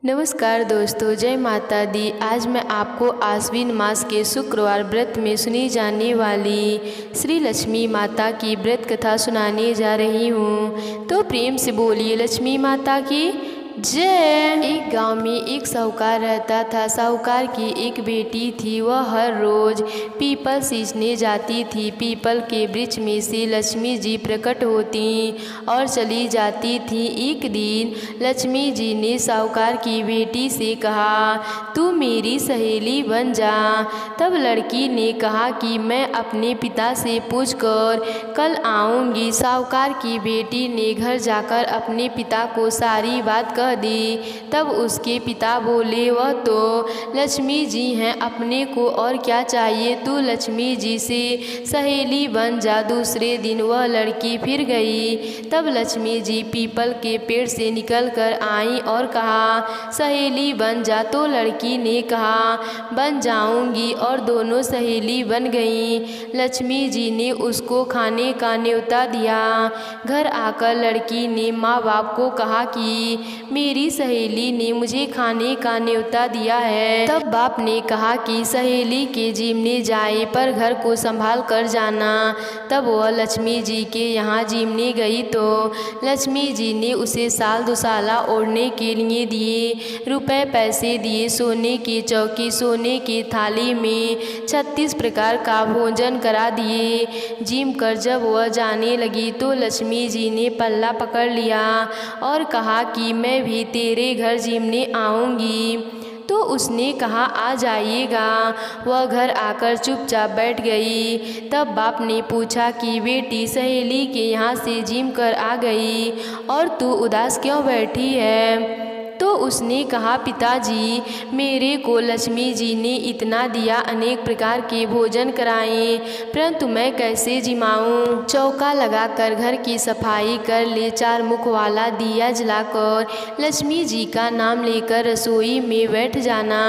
नमस्कार दोस्तों, जय माता दी। आज मैं आपको आश्विन मास के शुक्रवार व्रत में सुनी जाने वाली श्री लक्ष्मी माता की व्रत कथा सुनाने जा रही हूँ। तो प्रेम से बोलिए लक्ष्मी माता की जय। एक गांव में एक साहूकार रहता था। साहूकार की एक बेटी थी। वह हर रोज पीपल सींचने जाती थी। पीपल के वृक्ष में से लक्ष्मी जी प्रकट होती और चली जाती थी। एक दिन लक्ष्मी जी ने साहूकार की बेटी से कहा, तू मेरी सहेली बन जा। तब लड़की ने कहा कि मैं अपने पिता से पूछकर कल आऊँगी। साहूकार की बेटी ने घर जाकर अपने पिता को सारी बात कह दी। तब उसके पिता बोले, वह तो लक्ष्मी जी हैं, अपने को और क्या चाहिए, तू लक्ष्मी जी से सहेली बन जा। दूसरे दिन वह लड़की फिर गई। तब लक्ष्मी जी पीपल के पेड़ से निकल कर आई और कहा, सहेली बन जा। तो लड़की ने कहा, बन जाऊंगी, और दोनों सहेली बन गईं। लक्ष्मी जी ने उसको खाने का न्योता दिया। घर आकर लड़की ने माँ बाप को कहा कि मेरी सहेली ने मुझे खाने का न्योता दिया है। तब बाप ने कहा कि सहेली के जिमने जाए, पर घर को संभाल कर जाना। तब वह लक्ष्मी जी के यहाँ जिमने गई तो लक्ष्मी जी ने उसे साल दुसाला ओढ़ने के लिए दिए। रुपए पैसे दिए। सोने की चौकी, सोने की थाली में 36 प्रकार का भोजन करा दिए। जिम कर जब वह जाने लगी तो लक्ष्मी जी ने पल्ला पकड़ लिया और कहा कि मैं भी तेरे घर जिमने आऊँगी। तो उसने कहा, आ जाइएगा। वह घर आकर चुपचाप बैठ गई। तब बाप ने पूछा कि बेटी सहेली के यहाँ से जिम कर आ गई और तू उदास क्यों बैठी है? तो उसने कहा, पिताजी मेरे को लक्ष्मी जी ने इतना दिया, अनेक प्रकार के भोजन कराए, परंतु मैं कैसे जिमाऊं? चौका लगाकर घर की सफाई कर ले, 4 मुख वाला दिया जलाकर लक्ष्मी जी का नाम लेकर रसोई में बैठ जाना।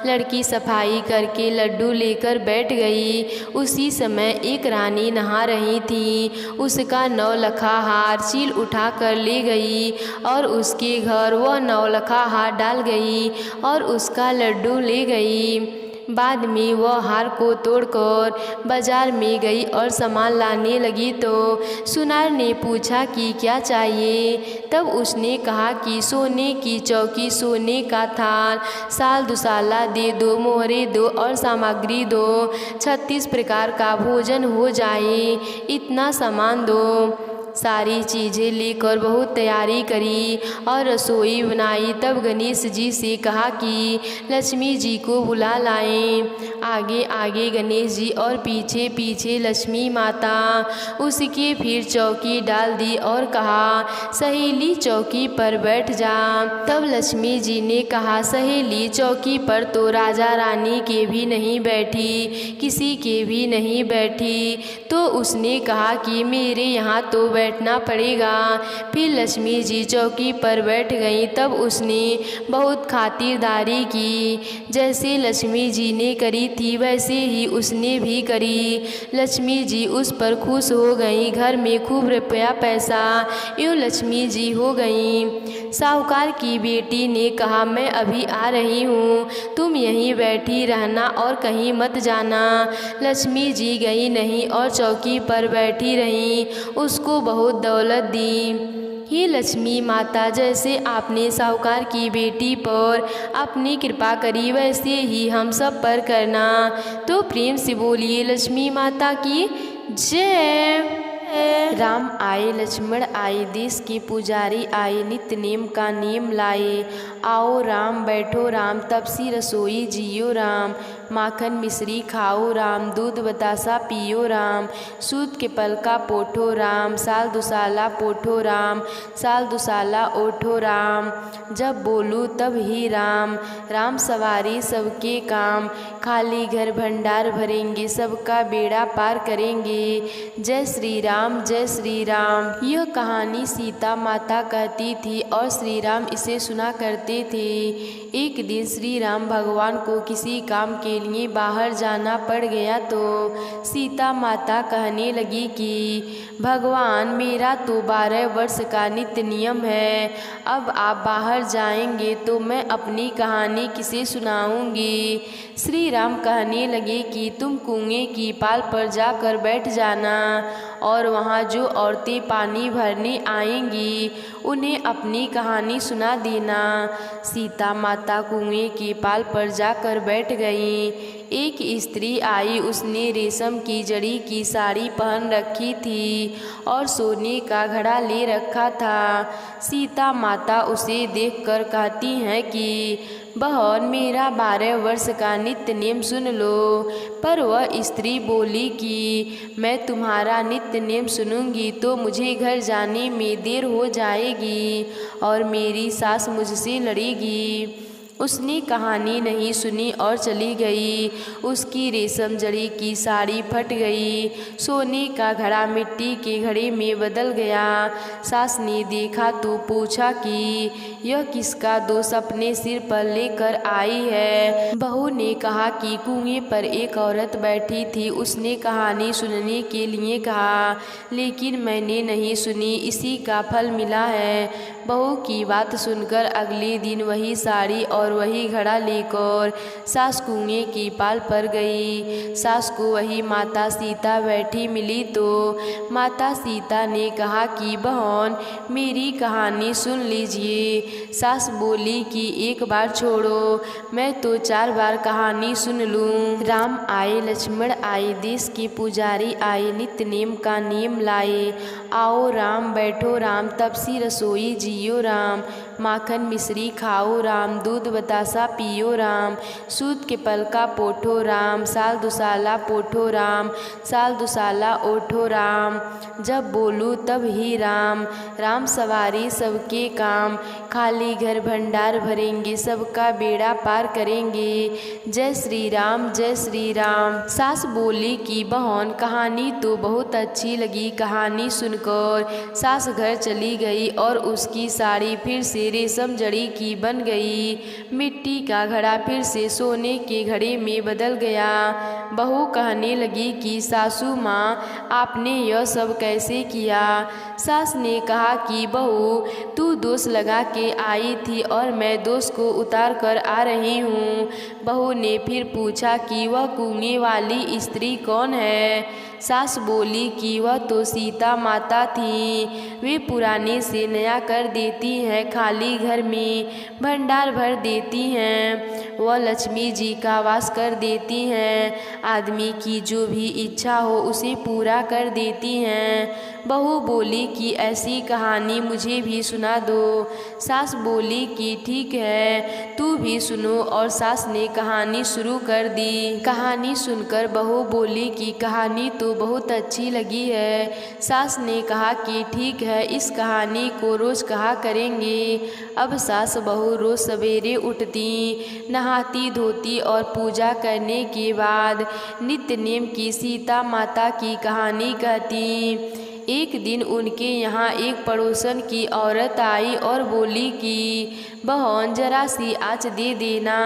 लड़की सफाई करके लड्डू लेकर बैठ गई। उसी समय एक रानी नहा रही थी। उसका 9 लखा हार चील उठा कर ले गई और उसके घर वह 9 लखा हार डाल गई और उसका लड्डू ले गई। बाद में वह हार को तोड़कर बाजार में गई और सामान लाने लगी तो सुनार ने पूछा कि क्या चाहिए? तब उसने कहा कि सोने की चौकी, सोने का थाल, साल दुसाला दे दो, मोहरे दो और सामग्री दो, 36 प्रकार का भोजन हो जाए, इतना सामान दो। सारी चीज़ें लेकर बहुत तैयारी करी और रसोई बनाई। तब गणेश जी से कहा कि लक्ष्मी जी को बुला लाएं। आगे आगे गणेश जी और पीछे पीछे लक्ष्मी माता। उसके फिर चौकी डाल दी और कहा, सहेली चौकी पर बैठ जा। तब लक्ष्मी जी ने कहा, सहेली चौकी पर तो राजा रानी के भी नहीं बैठी, किसी के भी नहीं बैठी। तो उसने कहा कि मेरे यहाँ तो बैठना पड़ेगा। फिर लक्ष्मी जी चौकी पर बैठ गईं। तब उसने बहुत खातिरदारी की। जैसे लक्ष्मी जी ने करी थी वैसे ही उसने भी करी। लक्ष्मी जी उस पर खुश हो गईं। घर में खूब रुपया पैसा यूँ लक्ष्मी जी हो गईं। साहूकार की बेटी ने कहा, मैं अभी आ रही हूँ, तुम यहीं बैठी रहना और कहीं मत जाना। लक्ष्मी जी गई नहीं और चौकी पर बैठी रहीं। उसको बहुत दौलत दी। हे लक्ष्मी माता, जैसे आपने साहूकार की बेटी पर अपनी कृपा करी वैसे ही हम सब पर करना। तो प्रेम से बोलिए लक्ष्मी माता की जय। राम आए लक्ष्मण आए, देश के पुजारी आए, नित्य नेम का नियम लाए। आओ राम बैठो राम, तपसी रसोई जियो राम, माखन मिश्री खाओ राम, दूध बतासा पियो राम, सूत के पल का पोठो राम, साल दुसाला पोठो राम, साल दुसाला ओठो राम, जब बोलूँ तब ही राम, राम सवारी सबके काम, खाली घर भंडार भरेंगे, सबका बेड़ा पार करेंगे। जय श्री राम। राम जय श्री राम। यह कहानी सीता माता कहती थी और श्री राम इसे सुना करते थे। एक दिन श्री राम भगवान को किसी काम के लिए बाहर जाना पड़ गया तो सीता माता कहने लगी कि भगवान, मेरा तो 12 वर्ष का नित्य नियम है, अब आप बाहर जाएंगे तो मैं अपनी कहानी किसे सुनाऊंगी। श्री राम कहने लगे कि तुम कुएं की पाल पर जाकर बैठ जाना और वहाँ जो औरतें पानी भरने आएंगी उन्हें अपनी कहानी सुना देना। सीता माता कुएं की पाल पर जाकर बैठ गईं। एक स्त्री आई, उसने रेशम की जड़ी की साड़ी पहन रखी थी और सोने का घड़ा ले रखा था। सीता माता उसे देखकर कहती हैं कि बहन, मेरा 12 वर्ष का नित्य नियम सुन लो। पर वह स्त्री बोली कि मैं तुम्हारा नित्य नियम सुनूंगी तो मुझे घर जाने में देर हो जाएगी और मेरी सास मुझसे लड़ेगी। उसने कहानी नहीं सुनी और चली गई। उसकी रेशम जड़ी की साड़ी फट गई, सोने का घड़ा मिट्टी के घड़े में बदल गया। सास ने देखा तो पूछा कि यह किसका दोष अपने सिर पर लेकर आई है। बहू ने कहा कि कुएं पर एक औरत बैठी थी, उसने कहानी सुनने के लिए कहा लेकिन मैंने नहीं सुनी, इसी का फल मिला है। बहू की बात सुनकर अगले दिन वही साड़ी और वही घड़ा लेकर सास कुएं की पाल पर गई। सास को वही माता सीता बैठी मिली तो माता सीता ने कहा कि बहन, मेरी कहानी सुन लीजिए। सास बोली कि एक बार छोड़ो, मैं तो 4 बार कहानी सुन लूँ। राम आए, लक्ष्मण आए, देश के पुजारी आए, नित्य नेम का नियम लाए। आओ राम, बैठो राम, तब सी रसोई जियो राम। माखन मिश्री खाओ राम, दूध बतासा पियो राम। सूत के पल का पोठो राम, साल दुसाला पोठो राम, साल दुसाला ओठो राम। जब बोलूँ तब ही राम, राम सवारी सबके काम। खाली घर भंडार भरेंगे, सबका बेड़ा पार करेंगे। जय श्री राम जय श्री राम। सास बोली कि बहन, कहानी तो बहुत अच्छी लगी। कहानी सुनकर सास घर चली गई और उसकी साड़ी फिर से रेशम जड़ी की बन गई। मिट्टी का घड़ा फिर से सोने के घड़े में बदल गया। बहू कहने लगी कि सासू माँ, आपने यह सब कैसे किया। सास ने कहा कि बहू, तू दोष लगा के आई थी और मैं दोष को उतार कर आ रही हूँ। बहू ने फिर पूछा कि वह कुएं वाली स्त्री कौन है। सास बोली कि वह तो सीता माता थी, वे पुराने से नया कर देती हैं, खाली घर में भंडार भर देती हैं, वह लक्ष्मी जी का वास कर देती हैं, आदमी की जो भी इच्छा हो उसे पूरा कर देती हैं। बहू बोली कि ऐसी कहानी मुझे भी सुना दो। सास बोली कि ठीक है, तू भी सुनो, और सास ने कहानी शुरू कर दी। कहानी सुनकर बहू बोली कि कहानी तो बहुत अच्छी लगी है। सास ने कहा कि ठीक है, इस कहानी को रोज़ कहा करेंगे। अब सास बहू रोज़ सवेरे उठती, नहाती धोती और पूजा करने के बाद नित्य नेम की सीता माता की कहानी कहती। एक दिन उनके यहाँ एक पड़ोसन की औरत आई और बोली कि बहन, जरा सी आँच दे देना।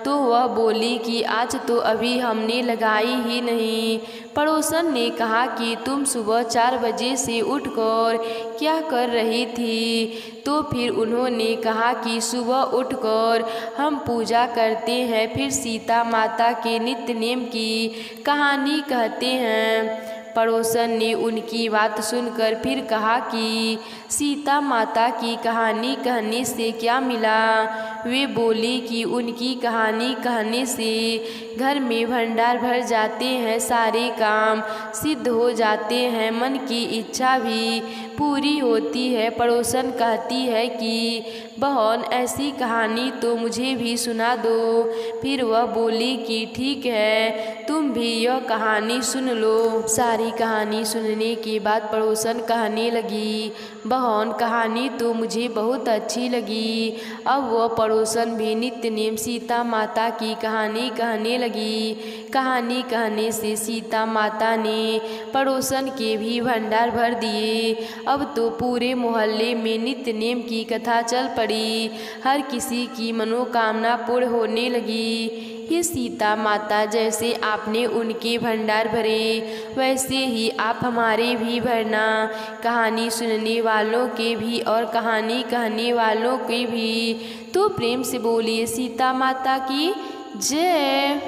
तो वह बोली कि आँच तो अभी हमने लगाई ही नहीं। पड़ोसन ने कहा कि तुम सुबह 4 बजे से उठकर क्या कर रही थी। तो फिर उन्होंने कहा कि सुबह उठकर हम पूजा करते हैं, फिर सीता माता के नित्य नेम की कहानी कहते हैं। पड़ोसन ने उनकी बात सुनकर फिर कहा कि सीता माता की कहानी कहने से क्या मिला। वे बोली कि उनकी कहानी कहने से घर में भंडार भर जाते हैं, सारे काम सिद्ध हो जाते हैं, मन की इच्छा भी पूरी होती है। पड़ोसन कहती है कि बहन, ऐसी कहानी तो मुझे भी सुना दो। फिर वह बोली कि ठीक है, तुम भी यह कहानी सुन लो। सारे सारी कहानी सुनने के बाद पड़ोसन कहने लगी, बहन कहानी तो मुझे बहुत अच्छी लगी। अब वह पड़ोसन भी नित्य नेम सीता माता की कहानी कहने लगी। कहानी कहने से सीता माता ने पड़ोसन के भी भंडार भर दिए। अब तो पूरे मोहल्ले में नित्य नेम की कथा चल पड़ी। हर किसी की मनोकामना पूर्ण होने लगी। ये सीता माता जैसे आपने उनके भंडार भरे, वैसे ही आप हमारे भी भरना। कहानी सुनने वालों के भी और कहानी कहने वालों के भी। तो प्रेम से बोलिए सीता माता की जय।